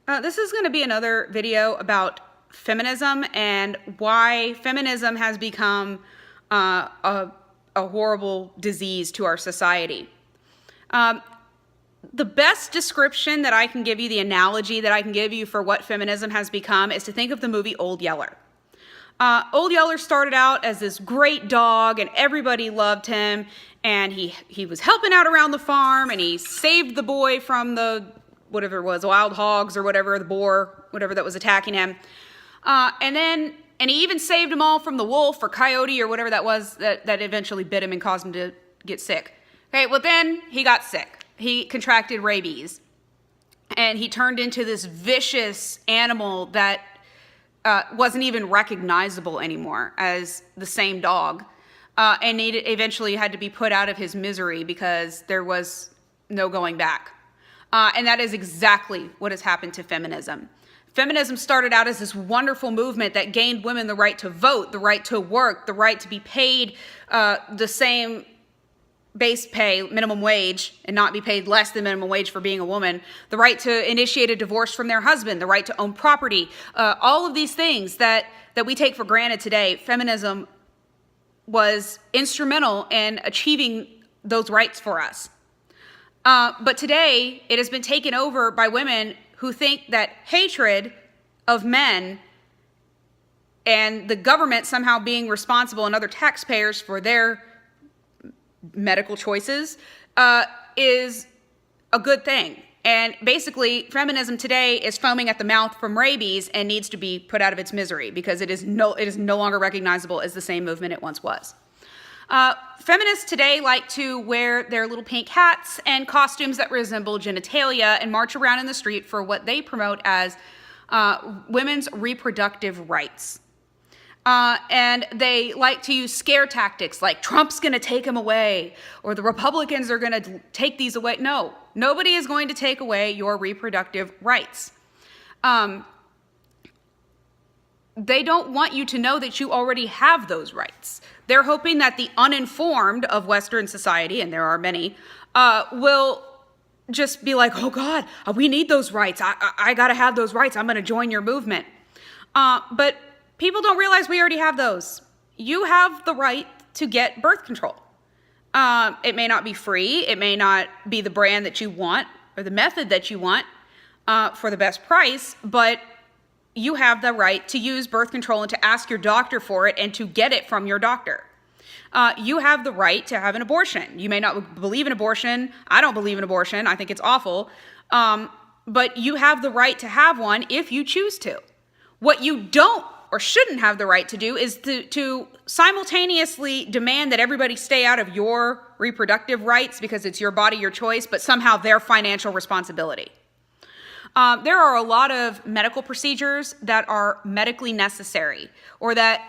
This is going to be another video about feminism and why feminism has become a horrible disease to our society. The best description that I can give you, the analogy that I can give you for what feminism has become, is to think of the movie Old Yeller. Old Yeller started out as this great dog and everybody loved him, and he was helping out around the farm, and he saved the boy from the whatever it was, wild hogs or whatever, the boar, whatever that was attacking him. And he even saved them all from the wolf or coyote or whatever that was that eventually bit him and caused him to get sick. Okay, well then he got sick. He contracted rabies. And he turned into this vicious animal that wasn't even recognizable anymore as the same dog. And he eventually had to be put out of his misery because there was no going back. And that is exactly what has happened to feminism. Feminism started out as this wonderful movement that gained women the right to vote, the right to work, the right to be paid the same base pay, minimum wage, and not be paid less than minimum wage for being a woman, the right to initiate a divorce from their husband, the right to own property, all of these things that we take for granted today. Feminism was instrumental in achieving those rights for us. But today, it has been taken over by women who think that hatred of men and the government somehow being responsible and other taxpayers for their medical choices is a good thing. And basically, feminism today is foaming at the mouth from rabies and needs to be put out of its misery because it is no longer recognizable as the same movement it once was. Feminists today like to wear their little pink hats and costumes that resemble genitalia and march around in the street for what they promote as women's reproductive rights. And they like to use scare tactics like Trump's going to take them away or the Republicans are going to take these away. No, nobody is going to take away your reproductive rights. They don't want you to know that you already have those rights. They're hoping that the uninformed of Western society, and there are many, will just be like, oh God, we need those rights. I got to have those rights. I'm going to join your movement. But people don't realize we already have those. You have the right to get birth control. It may not be free. It may not be the brand that you want or the method that you want for the best price, but you have the right to use birth control and to ask your doctor for it and to get it from your doctor. You have the right to have an abortion. You may not believe in abortion. I don't believe in abortion. I think it's awful. But you have the right to have one if you choose to. What you don't or shouldn't have the right to do is to simultaneously demand that everybody stay out of your reproductive rights because it's your body, your choice, but somehow their financial responsibility. There are a lot of medical procedures that are medically necessary or that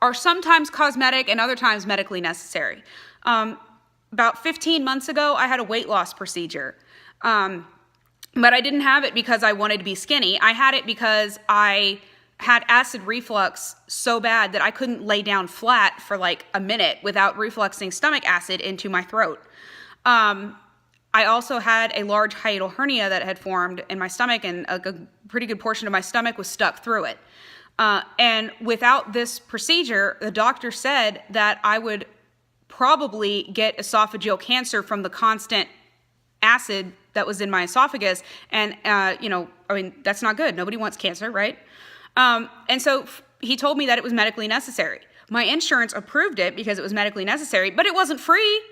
are sometimes cosmetic and other times medically necessary. About 15 months ago, I had a weight loss procedure, but I didn't have it because I wanted to be skinny. I had it because I had acid reflux so bad that I couldn't lay down flat for like a minute without refluxing stomach acid into my throat. I also had a large hiatal hernia that had formed in my stomach, and a pretty good portion of my stomach was stuck through it. And without this procedure, the doctor said that I would probably get esophageal cancer from the constant acid that was in my esophagus. And, that's not good. Nobody wants cancer, right? And so he told me that it was medically necessary. My insurance approved it because it was medically necessary, but it wasn't free.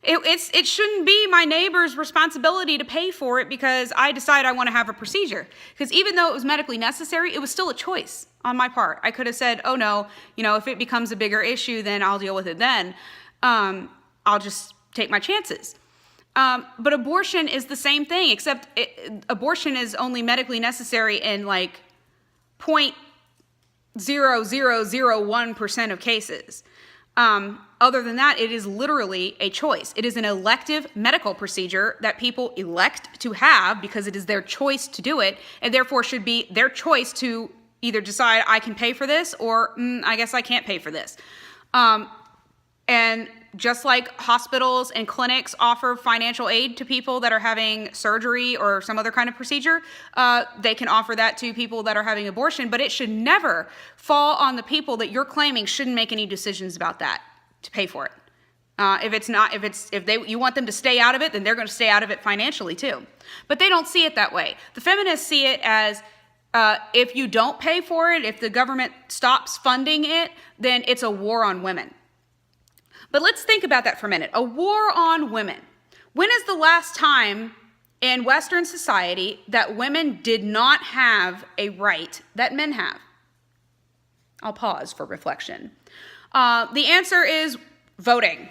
It shouldn't be my neighbor's responsibility to pay for it because I decide I want to have a procedure. Because even though it was medically necessary, it was still a choice on my part. I could have said, oh no, if it becomes a bigger issue, then I'll deal with it then. I'll just take my chances. But abortion is the same thing, except abortion is only medically necessary in like 0.0001% of cases. Other than that, it is literally a choice. It is an elective medical procedure that people elect to have because it is their choice to do it, and therefore should be their choice to either decide I can pay for this or I guess I can't pay for this. And just like hospitals and clinics offer financial aid to people that are having surgery or some other kind of procedure, they can offer that to people that are having abortion, but it should never fall on the people that you're claiming shouldn't make any decisions about that to pay for it. If you want them to stay out of it, then they're going to stay out of it financially too. But they don't see it that way. The feminists see it as if you don't pay for it, if the government stops funding it, then it's a war on women. But let's think about that for a minute. A war on women. When is the last time in Western society that women did not have a right that men have? I'll pause for reflection. The answer is voting,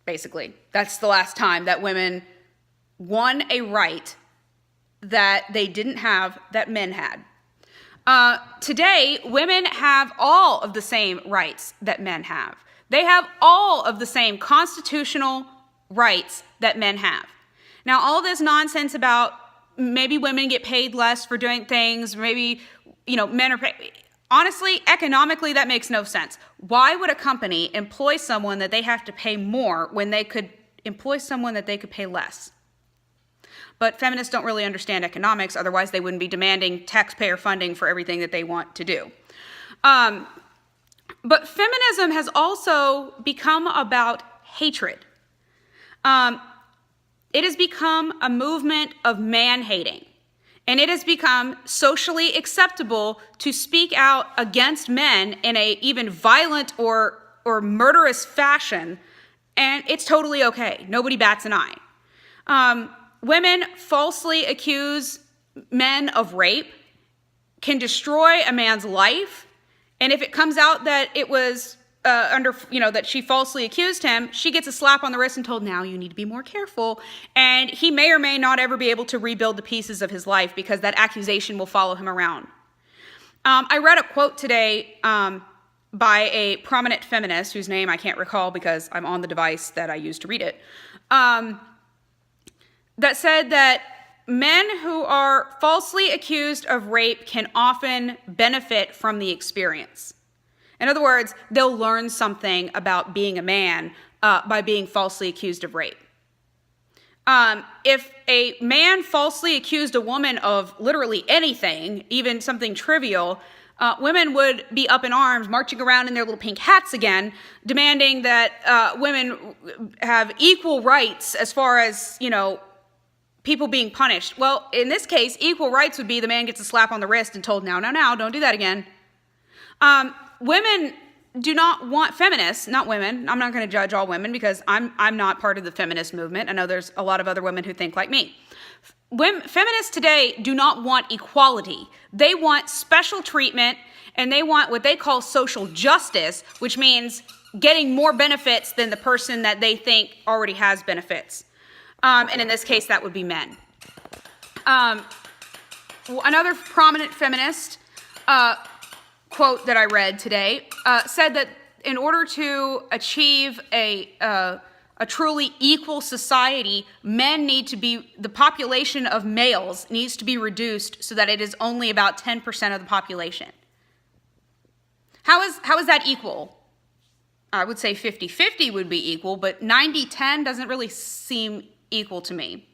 basically. That's the last time that women won a right that they didn't have that men had. Today, women have all of the same rights that men have. They have all of the same constitutional rights that men have. Now, all this nonsense about maybe women get paid less for doing things, maybe, men are paid. Honestly, economically, that makes no sense. Why would a company employ someone that they have to pay more when they could employ someone that they could pay less? But feminists don't really understand economics, otherwise they wouldn't be demanding taxpayer funding for everything that they want to do. But feminism has also become about hatred. It has become a movement of man-hating. And it has become socially acceptable to speak out against men in a even violent or murderous fashion, and it's totally okay. Nobody bats an eye. Women falsely accuse men of rape, can destroy a man's life, and if it comes out that it was that she falsely accused him, she gets a slap on the wrist and told, now you need to be more careful, and he may or may not ever be able to rebuild the pieces of his life because that accusation will follow him around. I read a quote today by a prominent feminist whose name I can't recall because I'm on the device that I used to read it, that said that men who are falsely accused of rape can often benefit from the experience. In other words, they'll learn something about being a man by being falsely accused of rape. If a man falsely accused a woman of literally anything, even something trivial, women would be up in arms, marching around in their little pink hats again, demanding that women have equal rights as far as, people being punished. Well, in this case, equal rights would be the man gets a slap on the wrist and told, now, don't do that again. Women do not want feminists, not women. I'm not going to judge all women because I'm not part of the feminist movement. I know there's a lot of other women who think like me. Feminists today do not want equality. They want special treatment, and they want what they call social justice, which means getting more benefits than the person that they think already has benefits. And in this case, that would be men. Another prominent feminist quote that I read today said that in order to achieve a truly equal society, the population of males needs to be reduced so that it is only about 10% of the population. How is that equal? I would say 50-50 would be equal, but 90-10 doesn't really seem equal to me.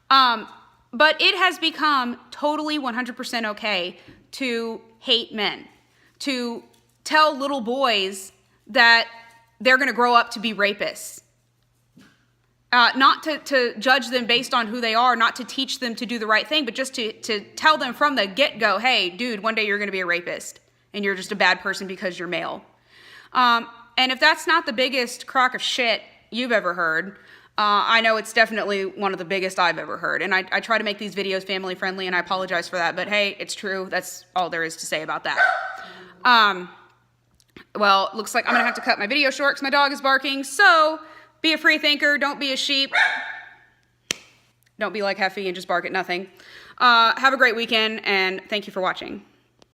But it has become totally 100% okay to hate men, to tell little boys that they're going to grow up to be rapists. Not to judge them based on who they are, not to teach them to do the right thing, but just to tell them from the get-go, hey, dude, one day you're going to be a rapist, and you're just a bad person because you're male. And if that's not the biggest crock of shit you've ever heard, I know it's definitely one of the biggest I've ever heard. And I try to make these videos family friendly, and I apologize for that. But hey, it's true. That's all there is to say about that. Well, looks like I'm going to have to cut my video short because my dog is barking. So be a free thinker. Don't be a sheep. Don't be like Heffy and just bark at nothing. Have a great weekend, and thank you for watching.